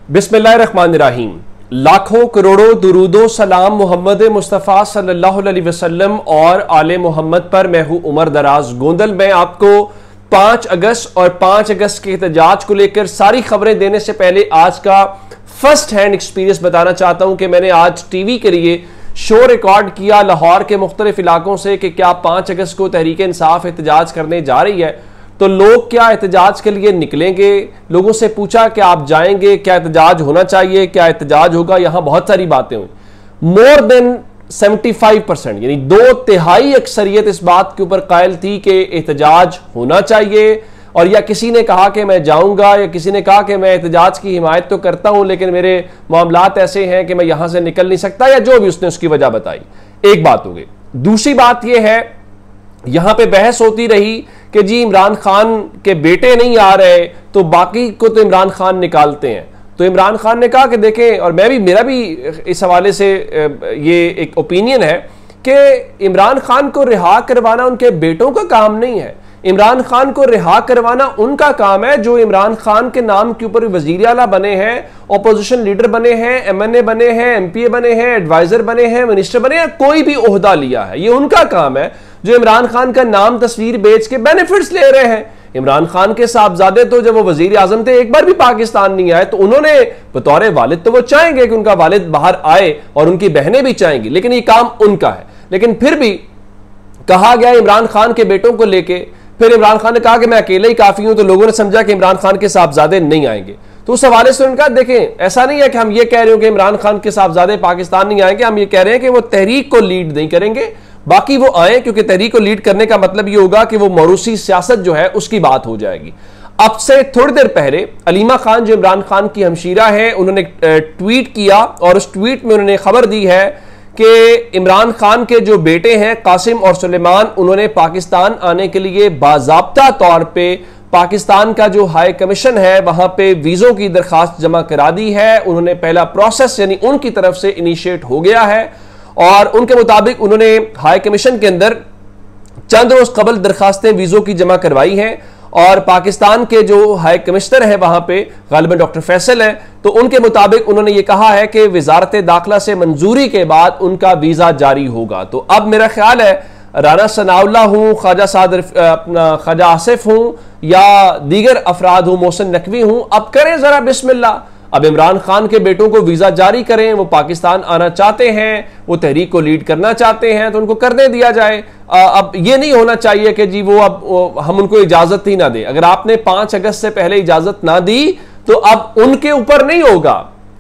बिस्मिल्लाहिर्रहमानिर्रहीम। लाखों करोड़ों दुरूदो सलाम मोहम्मद मुस्तफ़ा सल्लल्लाहु अलैहि वसल्लम और आले मोहम्मद पर। मैं हूं उमर दराज गोंदल। मैं आपको 5 अगस्त और 5 अगस्त के एहतजाज को लेकर सारी खबरें देने से पहले आज का फर्स्ट हैंड एक्सपीरियंस बताना चाहता हूं कि मैंने आज टीवी के लिए शो रिकॉर्ड किया लाहौर के मुख्तलिफ इलाकों से कि क्या 5 अगस्त को तहरीक इंसाफ एहतजाज करने जा रही है, तो लोग क्या एहतजाज के लिए निकलेंगे। लोगों से पूछा कि आप जाएंगे, क्या एहतजाज होना चाहिए, क्या एहतजाज होगा। यहां बहुत सारी बातें हुई। मोर देन 75% यानी 2/3 अक्सरियत इस बात के ऊपर कायल थी कि एहतजाज होना चाहिए, और या किसी ने कहा कि मैं जाऊंगा, या किसी ने कहा कि मैं एहतजाज की हिमायत तो करता हूं लेकिन मेरे मामलात ऐसे हैं कि मैं यहां से निकल नहीं सकता, या जो भी उसने उसकी वजह बताई। एक बात हो गई। दूसरी बात यह है, यहां पे बहस होती रही कि जी इमरान खान के बेटे नहीं आ रहे तो बाकी को तो इमरान खान निकालते हैं। तो इमरान खान ने कहा कि देखें, और मेरा भी इस हवाले से ये एक ओपिनियन है कि इमरान खान को रिहा करवाना उनके बेटों का काम नहीं है। इमरान खान को रिहा करवाना उनका काम है जो इमरान खान के नाम के ऊपर वजीर आला बने हैं, अपोजिशन लीडर बने हैं, MNA बने हैं, MPA बने हैं, एडवाइजर बने हैं, मिनिस्टर बने हैं, कोई भी ओहदा लिया है। ये उनका काम है जो इमरान खान का नाम तस्वीर बेच के बेनिफिट्स ले रहे हैं। इमरान खान के साहबजादे तो जब वो वजीर आजम थे एक बार भी पाकिस्तान नहीं आए, तो उन्होंने बतौर वालिद तो वो चाहेंगे कि उनका वालिद बाहर आए, और उनकी बहनें भी चाहेंगी, लेकिन ये काम उनका है। लेकिन फिर भी कहा गया इमरान खान के बेटों को लेके, फिर इमरान खान ने कहा कि मैं अकेले ही काफी हूं, तो लोगों ने समझा कि इमरान खान के साहबजादे नहीं आएंगे। तो उस हवाले से उन्होंने कहा देखें, ऐसा नहीं है कि हम ये कह रहे हो कि इमरान खान के साहबजादे पाकिस्तान नहीं आएंगे, हम ये कह रहे हैं कि वो तहरीक को लीड नहीं करेंगे, बाकी वो आए, क्योंकि तहरीक को लीड करने का मतलब ये होगा कि वो मौरूसी सियासत जो है उसकी बात हो जाएगी। अब से थोड़ी देर पहले अलीमा खान जो इमरान खान की हमशीरा है, उन्होंने ट्वीट किया, और उस ट्वीट में उन्होंने खबर दी है कि इमरान खान के जो बेटे हैं कासिम और सुलेमान, उन्होंने पाकिस्तान आने के लिए बाज़ाब्ता तौर पे पाकिस्तान का जो हाई कमीशन है वहां पे वीज़ों की दरखास्त जमा करा दी है। उन्होंने पहला प्रोसेस यानी उनकी तरफ से इनिशिएट हो गया है, और उनके मुताबिक उन्होंने हाई कमीशन के अंदर चंद रोज कबल दरखास्तें वीज़ों की जमा करवाई हैं, और पाकिस्तान के जो हाई कमिश्नर है वहां पे गालिबन डॉक्टर फैसल है, तो उनके मुताबिक उन्होंने ये कहा है कि वजारत दाखिला से मंजूरी के बाद उनका वीजा जारी होगा। तो अब मेरा ख्याल है राना सनाउल्ला हूं, ख्वाजा आसिफ हूं, या दीगर अफराद हूं, मोहसिन नकवी हूं, अब करें जरा बिस्मिल्लाह। अब इमरान खान के बेटों को वीजा जारी करें, वो पाकिस्तान आना चाहते हैं, वो तहरीक को लीड करना चाहते हैं, तो उनको करने दिया जाए। अब ये नहीं होना चाहिए कि जी वो हम उनको इजाजत ही ना दें। अगर आपने 5 अगस्त से पहले इजाजत ना दी तो अब उनके ऊपर नहीं होगा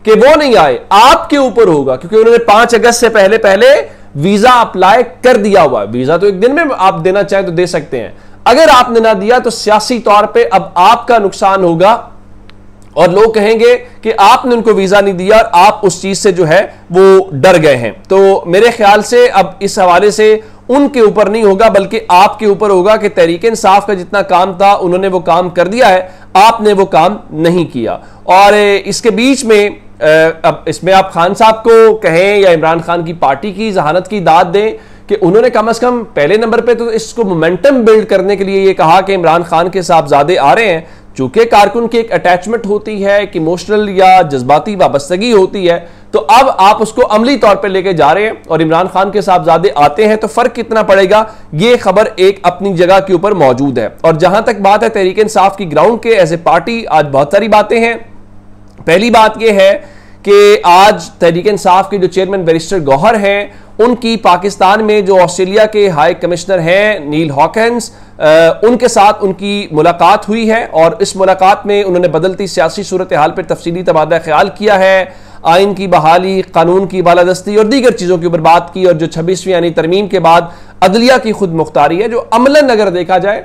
कि वो नहीं आए, आपके ऊपर होगा, क्योंकि उन्होंने 5 अगस्त से पहले वीजा अप्लाई कर दिया हुआ है। वीजा तो एक दिन में आप देना चाहें तो दे सकते हैं, अगर आपने ना दिया तो सियासी तौर पर अब आपका नुकसान होगा, और लोग कहेंगे कि आपने उनको वीजा नहीं दिया और आप उस चीज से जो है वो डर गए हैं। तो मेरे ख्याल से अब इस हवाले से उनके ऊपर नहीं होगा बल्कि आपके ऊपर होगा कि तहरीक इंसाफ का जितना काम था उन्होंने वो काम कर दिया है, आपने वो काम नहीं किया। और इसके बीच में अब इसमें आप खान साहब को कहें या इमरान खान की पार्टी की जहानत की दाद दें कि उन्होंने कम से कम पहले नंबर पे तो इसको मोमेंटम बिल्ड करने के लिए ये कहा कि इमरान खान के साहबजादे आ रहे हैं। चूंकि कारकुन की एक अटैचमेंट होती है, एक इमोशनल या जज्बाती वाबस्तगी होती है, तो अब आप उसको अमली तौर पे लेके जा रहे हैं और इमरान खान के साहबजादे आते हैं, तो फर्क कितना पड़ेगा, ये खबर एक अपनी जगह के ऊपर मौजूद है। और जहां तक बात है तहरीक इंसाफ की ग्राउंड के एज ए पार्टी, आज बहुत सारी बातें हैं। पहली बात यह है कि आज तहरीक इंसाफ के जो चेयरमैन बैरिस्टर गौहर हैं, उनकी पाकिस्तान में जो ऑस्ट्रेलिया के हाई कमिश्नर हैं नील हॉकिंस, उनके साथ उनकी मुलाकात हुई है, और इस मुलाकात में उन्होंने बदलती सियासी सूरत हाल पर तफसीली तबादला ख्याल किया है, आइन की बहाली, कानून की बालादस्ती और दीगर चीज़ों के ऊपर बात की, और जो 26वीं यानी तरमीम के बाद अदलिया की खुद मुख्तारी है, जो अमलन अगर देखा जाए,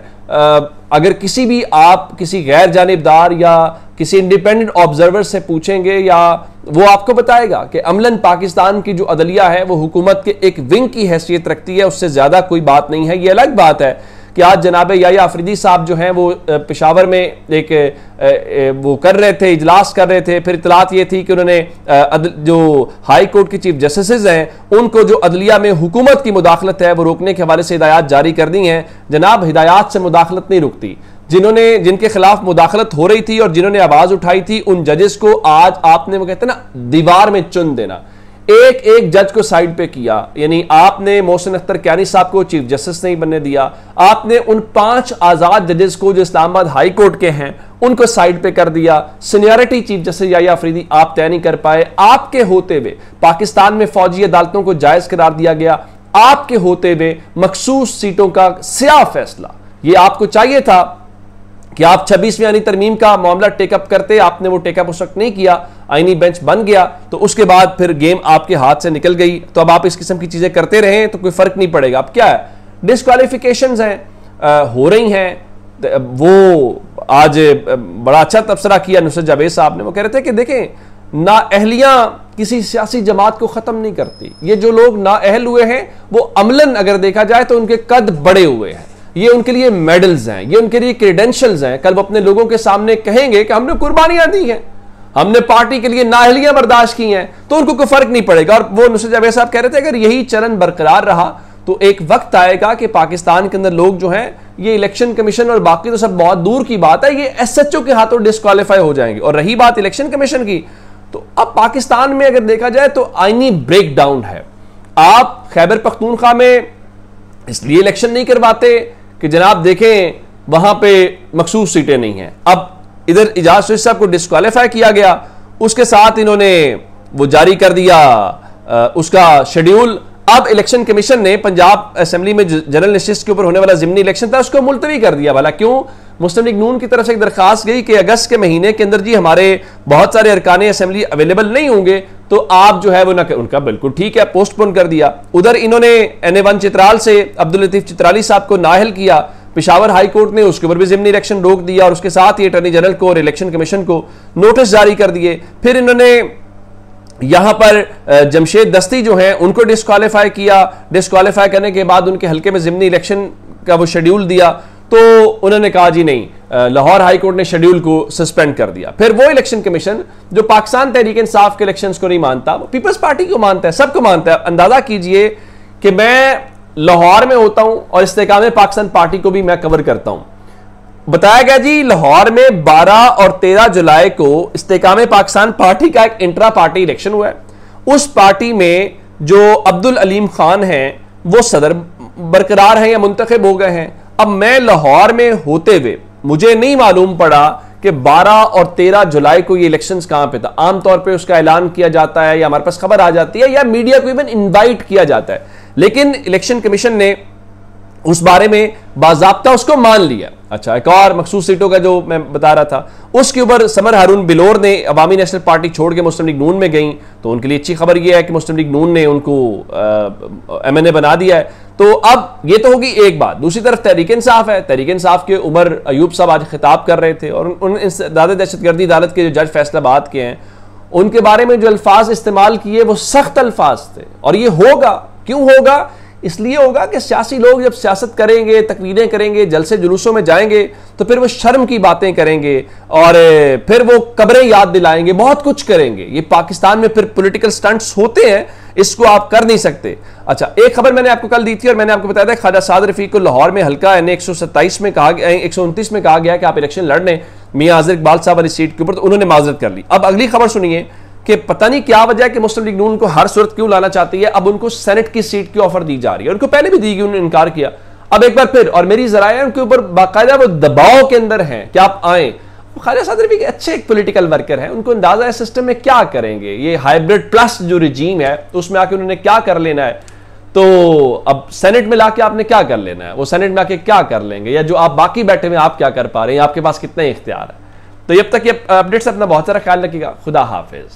अगर किसी भी आप किसी गैर जानिबदार या किसी इंडिपेंडेंट ऑब्जर्वर से पूछेंगे, या वो आपको बताएगा कि अमलन पाकिस्तान की जो अदलिया है वो हुकूमत के एक विंग की हैसियत रखती है, उससे ज्यादा कोई बात नहीं है। ये अलग बात है कि आज जनाब याया अफरीदी साहब जो हैं वो पेशावर में एक वो कर रहे थे, इजलास कर रहे थे, फिर इतलात ये थी कि उन्होंने जो हाई कोर्ट के चीफ जस्टिस हैं उनको जो अदलिया में हुकूमत की मुदाखलत है वो रोकने के हवाले से हिदायत जारी कर दी हैं। जनाब हिदायत से मुदाखलत नहीं रुकती, जिनके खिलाफ मुदाखलत हो रही थी और जिन्होंने आवाज उठाई थी, उन जजेस को आज आपने, वो कहते हैं ना, दीवार में चुन देना, एक एक जज को साइड पे किया। यानी आपने मोहसिन अख्तर कियानी साहब को चीफ जस्टिस नहीं बनने दिया, आपने उन 5 आजाद जजेस को जो इस्लामाबाद हाई कोर्ट के हैं उनको साइड पे कर दिया। Seniority chief justice Yahya Afridi आप तय नहीं कर पाए, आपके होते हुए पाकिस्तान में फौजी अदालतों को जायज करार दिया गया, आपके होते हुए मखसूस सीटों का स्याह फैसला। ये आपको चाहिए था कि आप 26वीं आईनी तरमीम का मामला टेकअप करते, आपने वो टेकअप उस वक्त नहीं किया, आईनी बेंच बन गया, तो उसके बाद फिर गेम आपके हाथ से निकल गई। तो अब आप इस किस्म की चीजें करते रहे तो कोई फर्क नहीं पड़ेगा। अब क्या है, डिस्क्वालिफिकेशंस हैं, हो रही हैं। वो आज बड़ा अच्छा तबसरा किया नुसरत जावेद साहब ने, वो कह रहे थे कि देखें, नाअहलियां किसी सियासी जमात को खत्म नहीं करती। ये जो लोग नाअहल हुए हैं वो अमलन अगर देखा जाए तो उनके कद बड़े हुए हैं, ये उनके लिए मेडल्स हैं, ये उनके लिए क्रेडेंशियल्स हैं। कल वो अपने लोगों के सामने कहेंगे कि हमने कुर्बानियां दी हैं, हमने पार्टी के लिए नाअहलियां बर्दाश्त की हैं, तो उनको कोई फर्क नहीं पड़ेगा। और वो नुसरत जावेद साहब कह रहे थे अगर यही चलन बरकरार रहा तो एक वक्त आएगा कि पाकिस्तान के अंदर लोग जो हैं, ये इलेक्शन कमीशन और बाकी तो सब बहुत दूर की बात है, ये SHO के हाथों डिस्क्वालीफाई हो जाएंगे। और रही बात इलेक्शन कमीशन की, तो अब पाकिस्तान में अगर देखा जाए तो आईनी ब्रेक डाउन है। आप खैबर पख्तूनख्वा में इसलिए इलेक्शन नहीं करवाते कि जनाब देखें वहां पे मखसूस सीटें नहीं हैं। अब इधर इजाज शरीफ साहब को डिस्क्वालीफाई किया गया, उसके साथ इन्होंने वो जारी कर दिया उसका शेड्यूल। अब इलेक्शन कमीशन ने पंजाब असेंबली में जनरल लिस्ट के ऊपर होने वाला जिमनी इलेक्शन था, उसको मुलतवी कर दिया। भला क्यों? मुस्लिम लीग नून की तरफ से एक दरखास्त गई कि अगस्त के महीने के अंदर जी हमारे बहुत सारे अरकान असेंबली अवेलेबल नहीं होंगे, तो आप जो है वो ना, उनका बिल्कुल ठीक है, पोस्टपोन कर दिया। उधर इन्होंने NA1 चित्राल से अब्दुल लतीफ चित्राली साहब को नाअहल किया, पेशावर हाई कोर्ट ने उसके ऊपर भी जिमनी इलेक्शन रोक दिया और उसके साथ ही अटॉर्नी जनरल को और इलेक्शन कमीशन को नोटिस जारी कर दिए। फिर इन्होंने यहां पर जमशेद दस्ती जो है उनको डिस्क्वालीफाई किया, डिस्क्वालीफाई करने के बाद उनके हल्के में जिमनी इलेक्शन का वो शेड्यूल दिया, तो उन्होंने कहा जी नहीं, लाहौर हाई कोर्ट ने शेड्यूल को सस्पेंड कर दिया। फिर वो इलेक्शन कमीशन जो पाकिस्तान तहरीक इंसाफ के इलेक्शंस को नहीं मानता, वो पीपल्स पार्टी को मानता है, सबको मानता है। अंदाजा कीजिए कि मैं लाहौर में होता हूं और इस्तेकाम पाकिस्तान पार्टी को भी मैं कवर करता हूं। बताया गया जी लाहौर में 12 और 13 जुलाई को इस्तेकाम पाकिस्तान पार्टी का एक इंट्रा पार्टी इलेक्शन हुआ है। उस पार्टी में जो अब्दुल अलीम खान हैं वो सदर बरकरार हैं या मुंतखब हो गए हैं। अब मैं लाहौर में होते हुए मुझे नहीं मालूम पड़ा कि 12 और 13 जुलाई को ये इलेक्शंस कहां पे था। आमतौर पे उसका ऐलान किया जाता है या हमारे पास खबर आ जाती है या मीडिया को इवन इनवाइट किया जाता है, लेकिन इलेक्शन कमीशन ने उस बारे में बाज़ाब्ता उसको मान लिया। अच्छा, एक और मखसूस सीटों का जो मैं बता रहा था, उसके ऊपर समर हारून बिलोर ने अवामी नेशनल पार्टी छोड़ के मुस्लिम लीग नून में गई, तो उनके लिए अच्छी खबर यह है कि मुस्लिम लीग नून ने उनको MNA बना दिया है। तो अब ये तो होगी एक बात। दूसरी तरफ तहरीक इंसाफ है, तहरीक इंसाफ के उमर अयूब साहब आज खिताब कर रहे थे और उन दहशतगर्दी अदालत के जो जज फैसलाबाद के हैं उनके बारे में जो अल्फाज इस्तेमाल किए वो सख्त अल्फाज थे। और ये होगा, क्यों होगा? इसलिए होगा कि सियासी लोग जब सियासत करेंगे, तकरीरें करेंगे, जलसे जुलूसों में जाएंगे, तो फिर वो शर्म की बातें करेंगे और फिर वो कब्रें याद दिलाएंगे, बहुत कुछ करेंगे। ये पाकिस्तान में फिर पॉलिटिकल स्टंट्स होते हैं, इसको आप कर नहीं सकते। अच्छा, एक खबर मैंने आपको कल दी थी और मैंने आपको बताया था ख्वाजा साद रफीक को लाहौर में हल्का NA 127 में कहा गया, 129 में कहा गया कि आप इलेक्शन लड़ने मियां हाजिर इकबाल साहब वाली सीट के ऊपर, तो उन्होंने माजरत कर ली। अब अगली खबर सुनिए कि पता नहीं क्या वजह है कि मुस्लिम लीग नून को हर सूरत क्यों लाना चाहती है। अब उनको सेनेट की सीट की ऑफर दी जा रही है, उनको पहले भी दी गई, उन्होंने इनकार किया, अब एक बार फिर। और मेरी जराए उनके ऊपर बाकायदा वो दबाव के अंदर है कि आप आए। ख्वाजा साद रफीक अच्छे एक पॉलिटिकल वर्कर हैं, उनको अंदाजा है सिस्टम में क्या करेंगे, ये हाइब्रिड प्लस जो रिजीम है तो उसमें आके उन्होंने क्या कर लेना है। तो अब सेनेट में लाके आपने क्या कर लेना है, वो सेनेट में आके क्या कर लेंगे, या जो आप बाकी बैठे हुए आप क्या कर पा रहे हैं, आपके पास कितना इख्तियार है। तो जब तक ये अपडेट्स अपना बहुत सारा ख्याल रखिएगा। खुदा हाफिज।